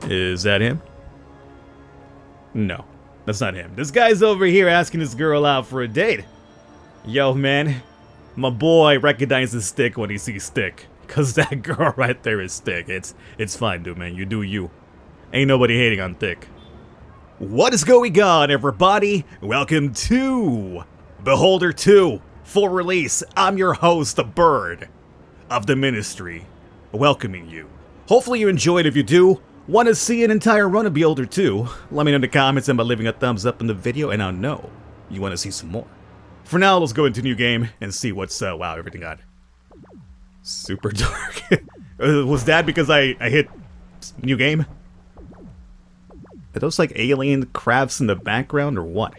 Is that him? No, that's not him. This guy's over here asking this girl out for a date. Yo, man, my boy recognizes Stick when he sees Stick. Cause that girl right there is Stick. It's fine, dude, man. You do you. Ain't nobody hating on Thick. What is going on, everybody? Welcome to Beholder 2, full release. I'm your host, the Bird of the Ministry, welcoming you. Hopefully you enjoyed. If you do, want to see an entire run of Beholder 2, let me know in the comments and by leaving a thumbs up in the video, and I'll know you want to see some more. For now, let's go into new game and see what's, wow, everything got super dark. Was that because I hit new game? Are those like alien crafts in the background or what?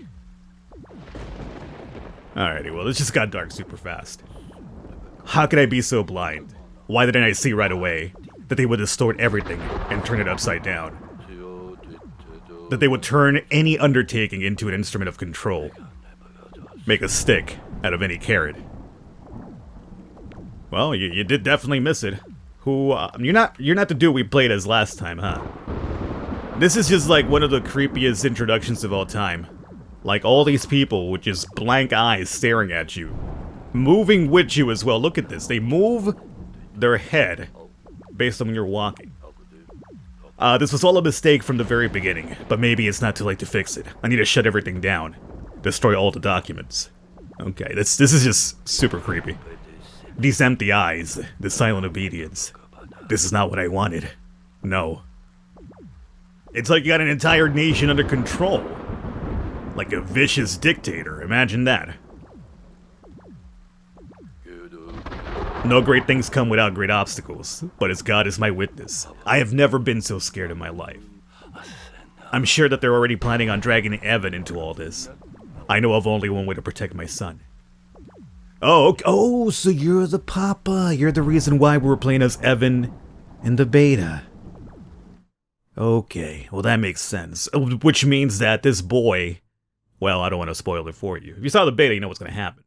Alrighty, well, it just got dark super fast. How could I be so blind? Why didn't I see right away that they would distort everything and turn it upside down? That they would turn any undertaking into an instrument of control. Make a stick out of any carrot. Well, you did definitely miss it. Who, you're not the dude we played as last time, huh? This is just like one of the creepiest introductions of all time. Like all these people with just blank eyes staring at you. Moving with you as well. Look at this. They move their head based on when you're walking. This was all a mistake from the very beginning, but maybe it's not too late to fix it. I need to shut everything down. Destroy all the documents. Okay, this is just super creepy. These empty eyes, the silent obedience. This is not what I wanted. No. It's like you got an entire nation under control. Like a vicious dictator, imagine that. No great things come without great obstacles, but as God is my witness, I have never been so scared in my life. I'm sure that they're already planning on dragging Evan into all this. I know of only one way to protect my son. Oh, so you're the papa. You're the reason why we were playing as Evan in the beta. Okay, well that makes sense. Which means that this boy... Well, I don't want to spoil it for you. If you saw the beta, you know what's going to happen.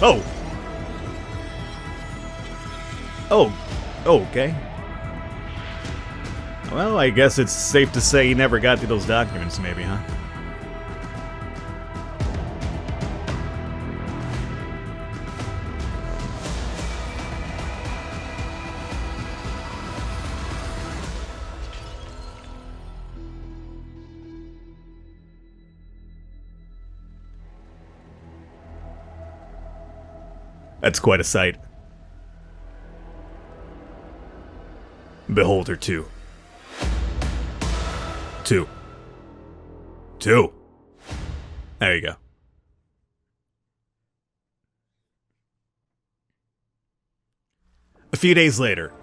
Oh! Oh, okay. Well, I guess it's safe to say he never got to those documents, maybe, huh? That's quite a sight. Beholder 2. 2. There you go. A few days later.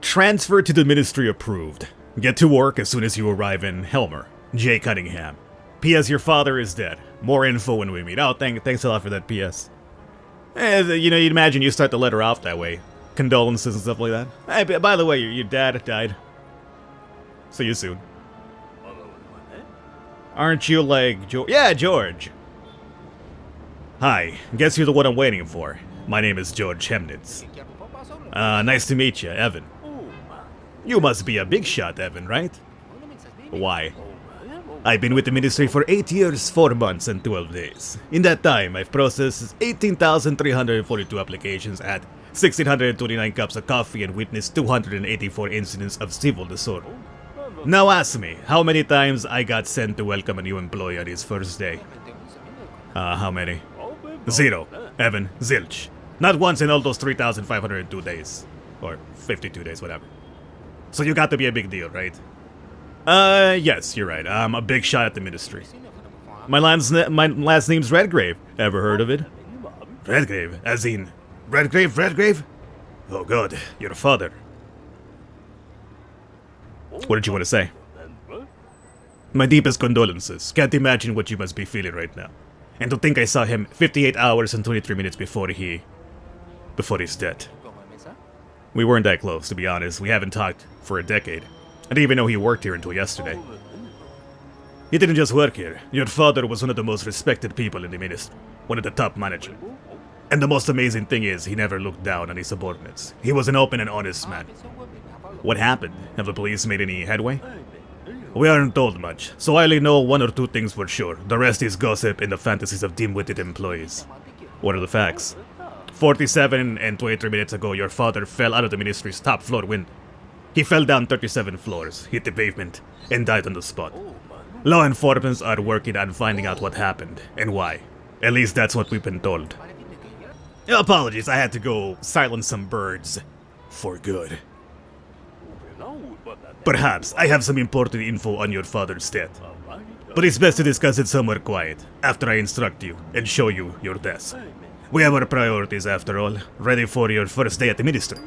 Transfer to the Ministry approved. Get to work as soon as you arrive in Helmer. J. Cunningham. P.S. Your father is dead. More info when we meet. Oh, thanks a lot for that, P.S. You know, you'd imagine you start the letter off that way. Condolences and stuff like that. Hey, by the way, your dad died. See you soon. Aren't you like George? Yeah, George. Hi, guess you're the one I'm waiting for. My name is George Hemnitz. Nice to meet you, Evan. You must be a big shot, Evan, right? Why? I've been with the ministry for 8 years, 4 months, and 12 days. In that time, I've processed 18,342 applications at 1,629 cups of coffee and witnessed 284 incidents of civil disorder. Now ask me, how many times I got sent to welcome a new employee on his first day? How many? 0. Evan, zilch. Not once in all those 3,502 days. Or 52 days, whatever. So you got to be a big deal, right? Yes, you're right. I'm a big shot at the ministry. My last name's Redgrave. Ever heard of it? Redgrave? As in... Redgrave? Oh god, your father. What did you want to say? My deepest condolences. Can't imagine what you must be feeling right now. And to think I saw him 58 hours and 23 minutes before he's dead. We weren't that close, to be honest. We haven't talked for a decade. I didn't even know he worked here until yesterday. He didn't just work here. Your father was one of the most respected people in the ministry. One of the top managers. And the most amazing thing is, he never looked down on his subordinates. He was an open and honest man. What happened? Have the police made any headway? We aren't told much, so I only know one or two things for sure. The rest is gossip and the fantasies of dim-witted employees. What are the facts? 47 and 23 minutes ago, your father fell out of the ministry's top floor window. He fell down 37 floors, hit the pavement, and died on the spot. Law enforcement are working on finding out what happened, and why. At least that's what we've been told. Apologies, I had to go silence some birds. For good. Perhaps I have some important info on your father's death. But it's best to discuss it somewhere quiet, after I instruct you and show you your desk. We have our priorities after all, ready for your first day at the ministry.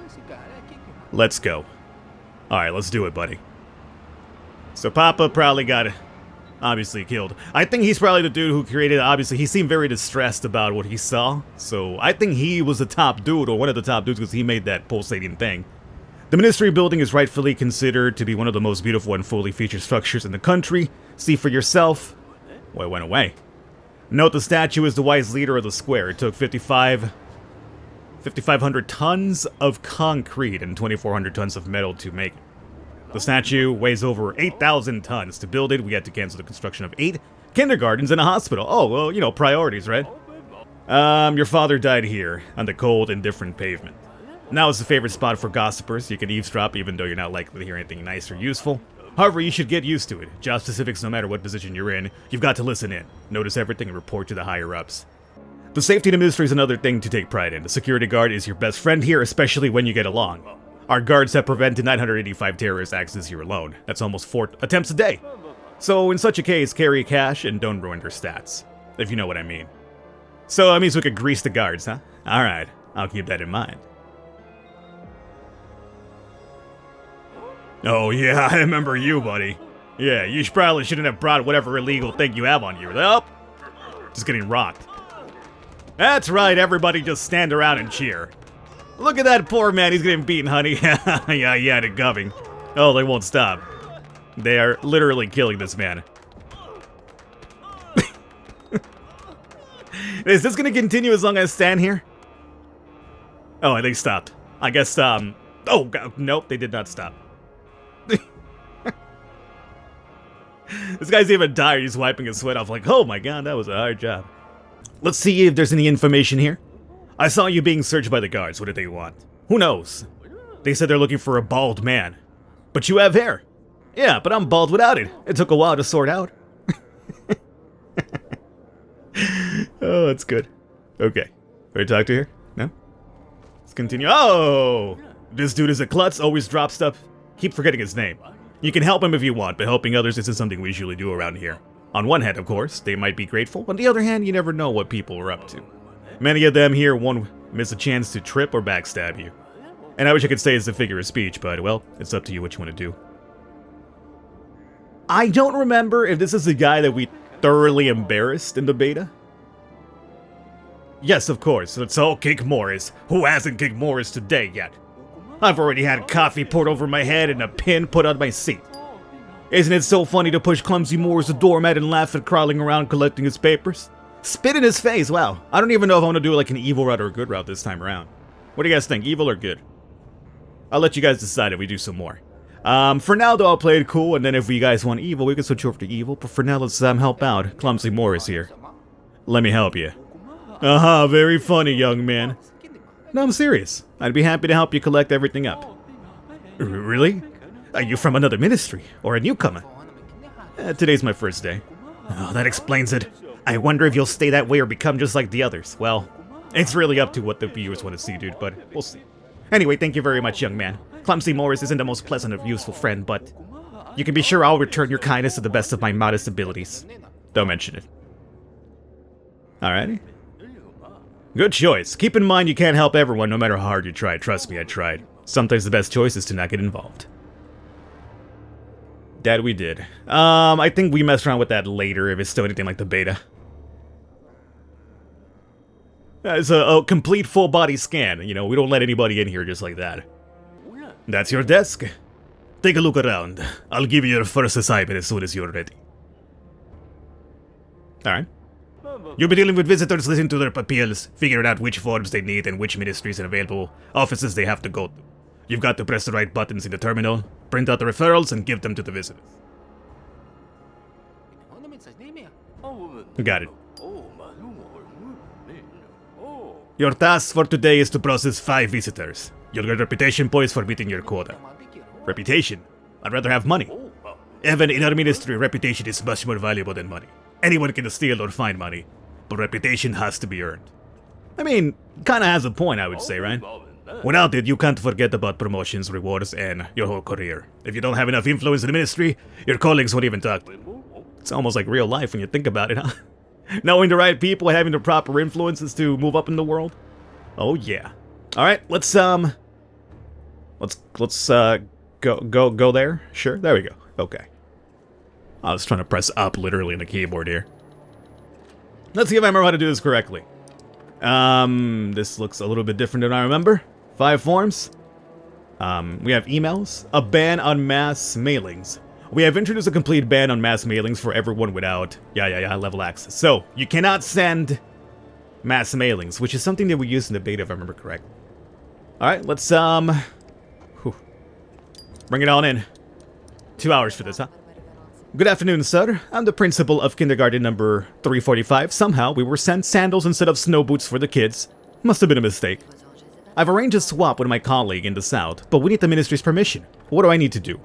Let's go. Alright, let's do it, buddy. So Papa probably got, obviously, killed. I think he's probably the dude who created it. Obviously, he seemed very distressed about what he saw. So I think he was the top dude, or one of the top dudes, because he made that pulsating thing. The ministry building is rightfully considered to be one of the most beautiful and fully featured structures in the country. See for yourself. Well, it went away. Note the statue is the wise leader of the square. It took 5,500 tons of concrete and 2,400 tons of metal to make it. The statue weighs over 8,000 tons. To build it, we had to cancel the construction of 8 kindergartens and a hospital. Oh, well, you know, priorities, right? Your father died here, on the cold, indifferent pavement. Now it's a favorite spot for gossipers. You can eavesdrop even though you're not likely to hear anything nice or useful. However, you should get used to it. Job specifics, no matter what position you're in, you've got to listen in, notice everything, and report to the higher-ups. The safety in the ministry is another thing to take pride in. The security guard is your best friend here, especially when you get along. Our guards have prevented 985 terrorist acts this year alone. That's almost 4 attempts a day. So in such a case, carry cash and don't ruin your stats, if you know what I mean. So that means we could grease the guards, huh? Alright, I'll keep that in mind. Oh yeah, I remember you, buddy. Yeah, you probably shouldn't have brought whatever illegal thing you have on you. Oh, just getting rocked. That's right, everybody just stand around and cheer. Look at that poor man, he's getting beaten, honey. yeah, the gubbing. Oh, they won't stop. They are literally killing this man. Is this gonna continue as long as I stand here? Oh, they stopped. I guess, oh, God, nope, they did not stop. This guy's even tired, he's wiping his sweat off like, oh my god, that was a hard job. Let's see if there's any information here. I saw you being searched by the guards. What did they want? Who knows? They said they're looking for a bald man. But you have hair. Yeah, but I'm bald without it. It took a while to sort out. Oh, that's good. Okay. Ready to talk to here? No? Let's continue. Oh! This dude is a klutz, always drops stuff. Keep forgetting his name. You can help him if you want, but helping others isn't something we usually do around here. On one hand, of course, they might be grateful. On the other hand, you never know what people are up to. Many of them here won't miss a chance to trip or backstab you. And I wish I could say it's a figure of speech, but, well, it's up to you what you want to do. I don't remember if this is the guy that we thoroughly embarrassed in the beta. Yes, of course, let's all kick Morris. Who hasn't kicked Morris today yet? I've already had coffee poured over my head and a pin put on my seat. Isn't it so funny to push Clumsy Morris a doormat and laugh at crawling around collecting his papers? Spit in his face, wow. I don't even know if I want to do like an evil route or a good route this time around. What do you guys think, evil or good? I'll let you guys decide if we do some more. For now though, I'll play it cool, and then if you guys want evil, we can switch over to evil. But for now, let's help out. Clumsy Morris here. Let me help you. Aha, very funny, young man. No, I'm serious. I'd be happy to help you collect everything up. Really? Are you from another ministry, or a newcomer? Today's my first day. Oh, that explains it. I wonder if you'll stay that way or become just like the others. Well, it's really up to what the viewers want to see, dude, but we'll see. Anyway, thank you very much, young man. Clumsy Morris isn't the most pleasant or useful friend, but you can be sure I'll return your kindness to the best of my modest abilities. Don't mention it. Alrighty. Good choice. Keep in mind you can't help everyone no matter how hard you try. Trust me, I tried. Sometimes the best choice is to not get involved. That we did. I think we mess around with that later if it's still anything like the beta. It's a complete full body scan. You know, we don't let anybody in here just like that. That's your desk. Take a look around. I'll give you your first assignment as soon as you're ready. Alright. You'll be dealing with visitors, listening to their appeals, figuring out which forms they need and which ministries and available offices they have to go to. You've got to press the right buttons in the terminal, print out the referrals, and give them to the visitors. Got it. Your task for today is to process 5 visitors. You'll get reputation points for meeting your quota. Reputation? I'd rather have money. Even in our ministry, reputation is much more valuable than money. Anyone can steal or find money, but reputation has to be earned. I mean, kinda has a point, I would say, right? Without it, you can't forget about promotions, rewards, and your whole career. If you don't have enough influence in the ministry, your colleagues won't even talk to you. It's almost like real life when you think about it, huh? Knowing the right people and having the proper influences to move up in the world? Oh yeah. Alright, let's go there. Sure, there we go. Okay. I was trying to press up literally on the keyboard here. Let's see if I remember how to do this correctly. This looks a little bit different than I remember. 5 forms. We have emails. A ban on mass mailings. We have introduced a complete ban on mass mailings for everyone without level access. So, you cannot send mass mailings, which is something that we used in the beta if I remember correctly. Alright, let's bring it on in. 2 hours for this, huh? Good afternoon, sir. I'm the principal of kindergarten number 345. Somehow, we were sent sandals instead of snow boots for the kids. Must have been a mistake. I've arranged a swap with my colleague in the south, but we need the ministry's permission. What do I need to do?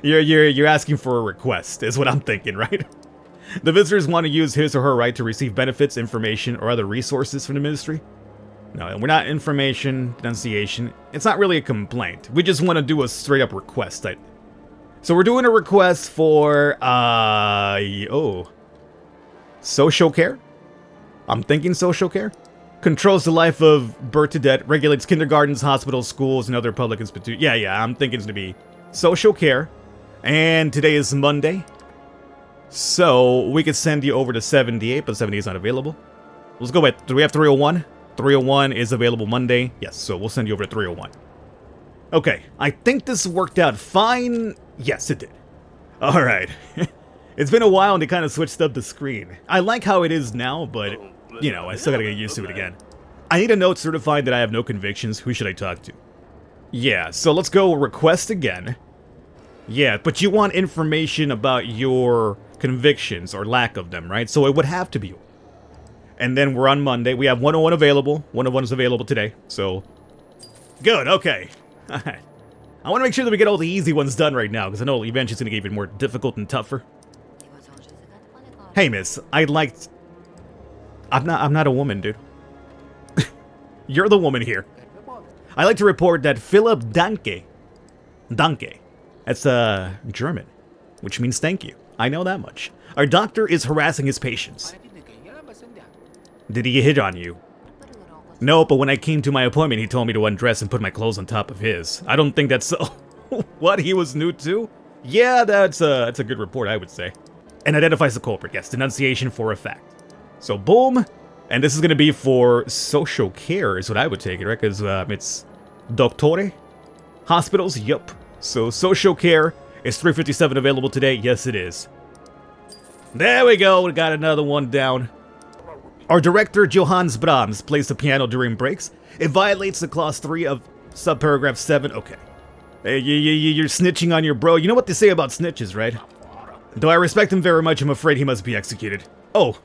You're asking for a request, is what I'm thinking, right? The visitors want to use his or her right to receive benefits, information, or other resources from the ministry. No, we're not information, denunciation. It's not really a complaint. We just want to do a straight-up request. So we're doing a request for, social care? I'm thinking social care? Controls the life of birth to death, regulates kindergartens, hospitals, schools, and other public institutions. Yeah, I'm thinking it's going to be social care. And today is Monday. So we could send you over to 78, but 78 is not available. Let's go with, do we have 301? 301 is available Monday. Yes, so we'll send you over to 301. Okay, I think this worked out fine. Yes, it did. Alright. It's been a while and they kind of switched up the screen. I like how it is now, but, you know, I still gotta get used to it again. I need a note certifying that I have no convictions. Who should I talk to? Yeah, so let's go request again. Yeah, but you want information about your convictions or lack of them, right? So it would have to be. And then we're on Monday. We have 101 available. 101 is available today. So, good. Okay. Alright. I want to make sure that we get all the easy ones done right now, because I know eventually it's going to get even more difficult and tougher. Hey, miss. I'd like... I'm not a woman, dude. You're the woman here. I'd like to report that Philip Danke. That's, German. Which means thank you. I know that much. Our doctor is harassing his patients. Did he hit on you? No, but when I came to my appointment, he told me to undress and put my clothes on top of his. I don't think that's so... What, he was nude too? Yeah, that's a good report, I would say. And identifies the culprit, yes, denunciation for a fact. So, boom. And this is going to be for social care, is what I would take it, right? Because it's Doctore. Hospitals, yup. So, social care is 357 available today. Yes, it is. There we go. We got another one down. Our director, Johannes Brahms, plays the piano during breaks. It violates the clause 3 of subparagraph 7. Okay. Hey, you're snitching on your bro. You know what they say about snitches, right? Though I respect him very much, I'm afraid he must be executed. Oh.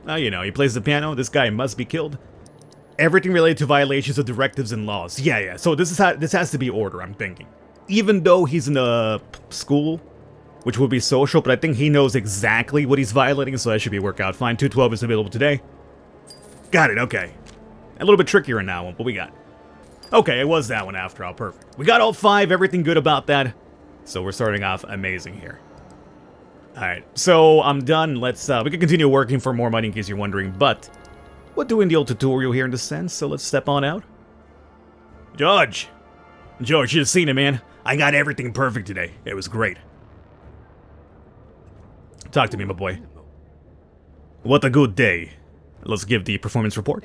You know, he plays the piano. This guy must be killed. Everything related to violations of directives and laws. Yeah. So this has to be order, I'm thinking. Even though he's in a school, which would be social, but I think he knows exactly what he's violating, so that should be work out fine. 212 is available today. Got it, okay. A little bit trickier in that one, but we got it. Okay, it was that one after all, perfect. We got all 5, everything good about that. So we're starting off amazing here. Alright, so I'm done. Let's, we can continue working for more money in case you're wondering, but we're doing the old tutorial here in the sense, so let's step on out. George, you should have seen it, man. I got everything perfect today. It was great. Talk to me, my boy. What a good day. Let's give the performance report.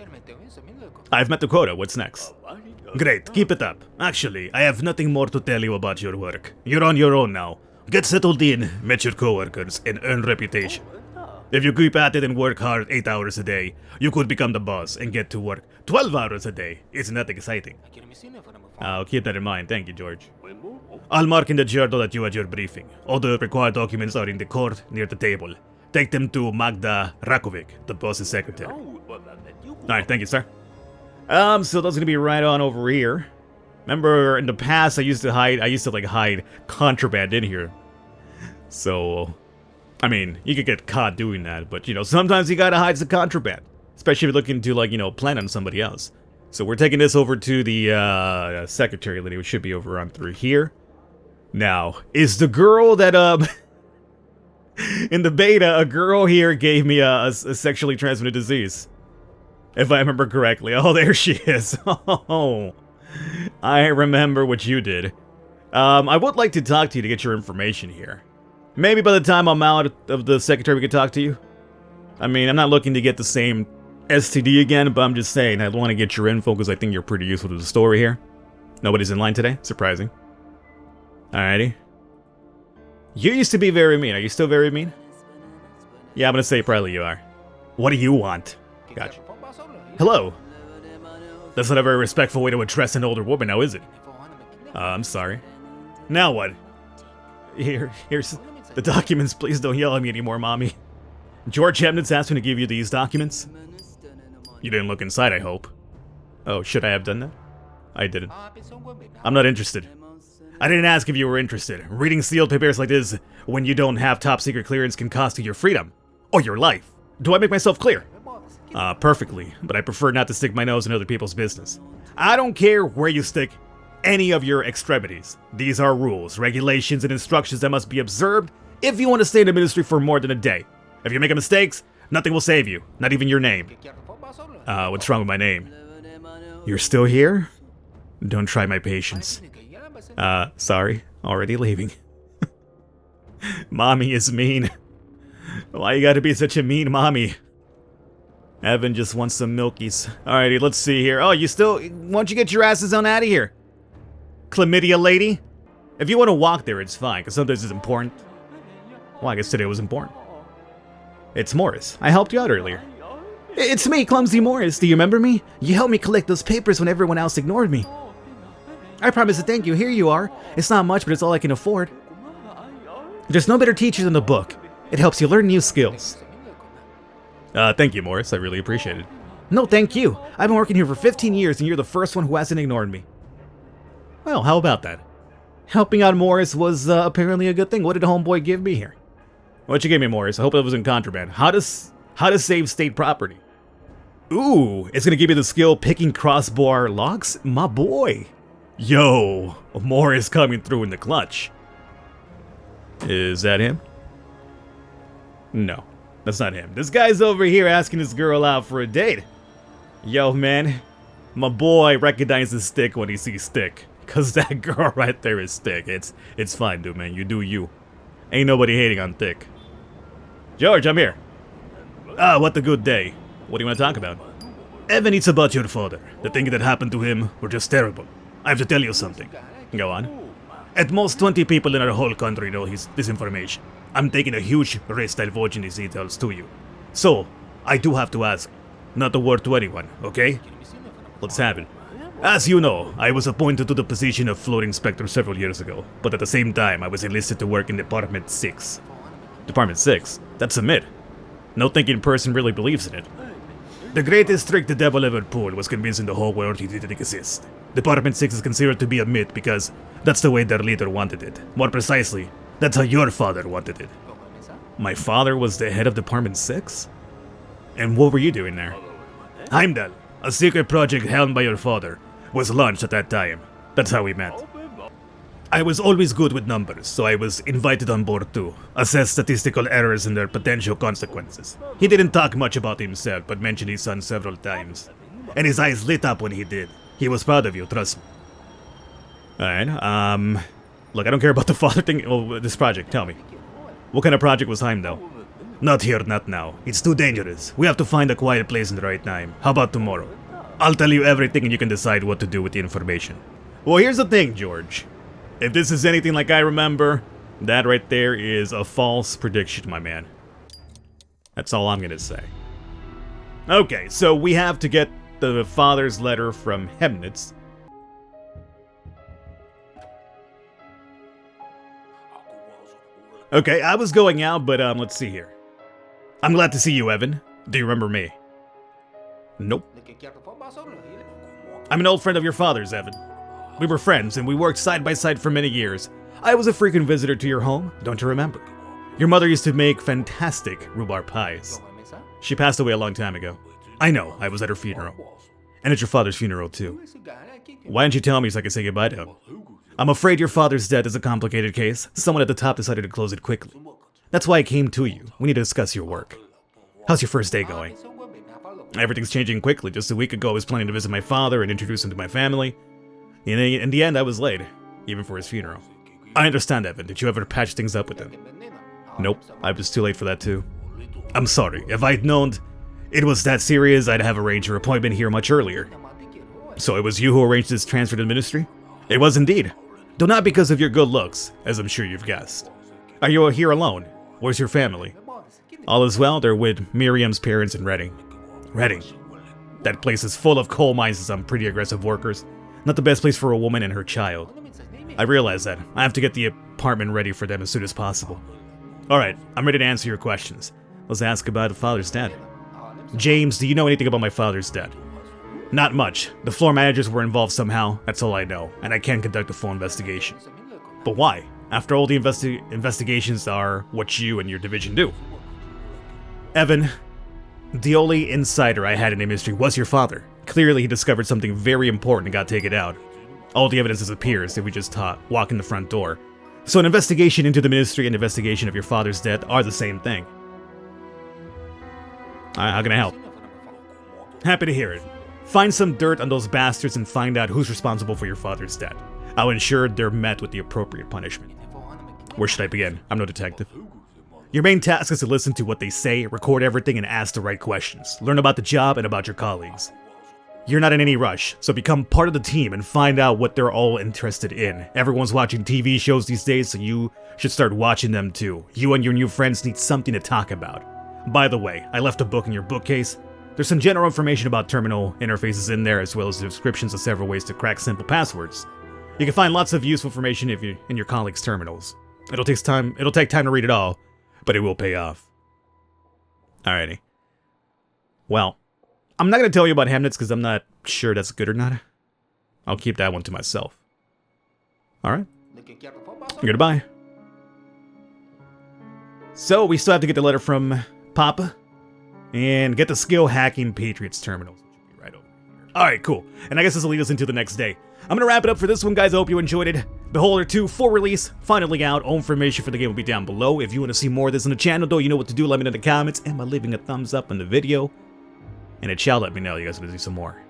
I've met the quota. What's next? Great, keep it up. Actually, I have nothing more to tell you about your work. You're on your own now. Get settled in, meet your coworkers, and earn reputation. If you keep at it and work hard 8 hours a day, you could become the boss and get to work 12 hours a day. Isn't that exciting? I'll keep that in mind, thank you, George. I'll mark in the journal that you had your briefing. All the required documents are in the court near the table. Take them to Magda Rakovic, the boss's secretary. Alright, thank you, sir. So that's gonna be right on over here. Remember, in the past, I used to hide contraband in here. So, I mean, you could get caught doing that, but, you know, sometimes you gotta hide some contraband. Especially if you're looking to, like, you know, plan on somebody else. So we're taking this over to the, secretary lady, which should be over on through here. Now, is the girl that, in the beta, a girl here gave me a sexually transmitted disease. If I remember correctly. Oh, there she is. Oh, I remember what you did. I would like to talk to you to get your information here. Maybe by the time I'm out of the secretary we could talk to you. I mean, I'm not looking to get the same STD again, but I'm just saying I want to get your info because I think you're pretty useful to the story here. Nobody's in line today? Surprising. Alrighty. You used to be very mean. Are you still very mean? Yeah, I'm gonna say probably you are. What do you want? Gotcha. Hello. That's not a very respectful way to address an older woman now, is it? I'm sorry. Now what? Here's the documents. Please don't yell at me anymore, Mommy. George Chemnitz asked me to give you these documents. You didn't look inside, I hope. Oh, should I have done that? I didn't. I'm not interested. I didn't ask if you were interested. Reading sealed papers like this when you don't have top secret clearance can cost you your freedom. Or your life. Do I make myself clear? Perfectly, but I prefer not to stick my nose in other people's business. I don't care where you stick any of your extremities. These are rules, regulations, and instructions that must be observed if you want to stay in the ministry for more than a day. If you make a mistake, nothing will save you, not even your name. What's wrong with my name? You're still here? Don't try my patience. Sorry, already leaving. Mommy is mean. Why you gotta be such a mean mommy? Evan just wants some milkies. Alrighty, let's see here. Oh, you still... Why don't you get your asses on out of here? Chlamydia lady? If you want to walk there, it's fine, because sometimes it's important. Well, I guess today was important. It's Morris. I helped you out earlier. It's me, Clumsy Morris. Do you remember me? You helped me collect those papers when everyone else ignored me. I promise to thank you. Here you are. It's not much, but it's all I can afford. There's no better teacher than the book. It helps you learn new skills. Thank you, Morris. I really appreciate it. No, thank you. I've been working here for 15 years, and you're the first one who hasn't ignored me. Well, how about that? Helping out Morris was apparently a good thing. What did homeboy give me here? What you gave me, Morris? I hope it wasn't contraband. How to save state property. Ooh, it's gonna give me the skill picking crossbar locks? My boy. Yo, Morris coming through in the clutch. Is that him? No, that's not him. This guy's over here asking this girl out for a date. Yo, man, my boy recognizes Stick when he sees Stick. Cause that girl right there is Stick. It's fine, dude, man. You do you. Ain't nobody hating on Thick. George, I'm here. Ah, what a good day. What do you want to talk about? Evan, it's about your father. The things that happened to him were just terrible. I have to tell you something. Go on. At most 20 people in our whole country know this information. I'm taking a huge risk divulging these details to you. So, I do have to ask, not a word to anyone, okay? Let's have it. As you know, I was appointed to the position of floor inspector several years ago, but at the same time I was enlisted to work in Department 6. Department 6? That's a myth. No thinking person really believes in it. The greatest trick the devil ever pulled was convincing the whole world he didn't exist. Department 6 is considered to be a myth because that's the way their leader wanted it. More precisely, that's how your father wanted it. My father was the head of Department 6? And what were you doing there? Heimdall, a secret project helmed by your father, was launched at that time. That's how we met. I was always good with numbers, so I was invited on board too. Assess statistical errors and their potential consequences. He didn't talk much about himself, but mentioned his son several times. And his eyes lit up when he did. He was proud of you, trust me. Alright, look, I don't care about the father thing. Oh, this project, tell me. What kind of project was Heimdall? Not here, not now. It's too dangerous. We have to find a quiet place in the right time. How about tomorrow? I'll tell you everything and you can decide what to do with the information. Well, here's the thing, George. If this is anything like I remember, that right there is a false prediction, my man. That's all I'm gonna say. Okay, so we have to get the father's letter from Chemnitz. Okay, I was going out, but let's see here. I'm glad to see you, Evan. Do you remember me? Nope. I'm an old friend of your father's, Evan. We were friends, and we worked side by side for many years. I was a frequent visitor to your home, don't you remember? Your mother used to make fantastic rhubarb pies. She passed away a long time ago. I know, I was at her funeral. And at your father's funeral, too. Why didn't you tell me so I could say goodbye to him? I'm afraid your father's death is a complicated case. Someone at the top decided to close it quickly. That's why I came to you. We need to discuss your work. How's your first day going? Everything's changing quickly. Just a week ago, I was planning to visit my father and introduce him to my family. In the end, I was late, even for his funeral. I understand, Evan. Did you ever patch things up with him? Nope, I was too late for that too. I'm sorry. If I'd known it was that serious, I'd have arranged your appointment here much earlier. So it was you who arranged this transfer to the ministry? It was indeed. Though not because of your good looks, as I'm sure you've guessed. Are you here alone? Where's your family? All is well, they're with Miriam's parents in Reading. Reading? That place is full of coal mines and some pretty aggressive workers. Not the best place for a woman and her child. I realize that. I have to get the apartment ready for them as soon as possible. Alright, I'm ready to answer your questions. Let's ask about the father's death. James, do you know anything about my father's death? Not much. The floor managers were involved somehow, that's all I know, and I can't conduct a full investigation. But why? After all, the investigations are what you and your division do. Evan, the only insider I had in the ministry was your father. Clearly he discovered something very important and got taken out. All the evidence disappears if we just walk in the front door. So an investigation into the ministry and investigation of your father's death are the same thing. How can I help? Happy to hear it. Find some dirt on those bastards and find out who's responsible for your father's death. I'll ensure they're met with the appropriate punishment. Where should I begin? I'm no detective. Your main task is to listen to what they say, record everything, and ask the right questions. Learn about the job and about your colleagues. You're not in any rush, so become part of the team and find out what they're all interested in. Everyone's watching TV shows these days, so you should start watching them too. You and your new friends need something to talk about. By the way, I left a book in your bookcase. There's some general information about terminal interfaces in there, as well as descriptions of several ways to crack simple passwords. You can find lots of useful information in your colleagues' terminals. It'll take time to read it all, but it will pay off. Alrighty. Well, I'm not going to tell you about Chemnitz because I'm not sure that's good or not. I'll keep that one to myself. Alright. Goodbye. So, we still have to get the letter from Papa and get the skill hacking Patriots terminals. Right over here. Alright, cool. And I guess this will lead us into the next day. I'm going to wrap it up for this one, guys. I hope you enjoyed it. Beholder 2, full release, finally out. All information for the game will be down below. If you want to see more of this on the channel, though, you know what to do. Let me know in the comments and by leaving a thumbs up on the video. And it shall let me know you guys want to do some more.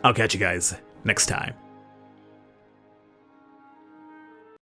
I'll catch you guys next time.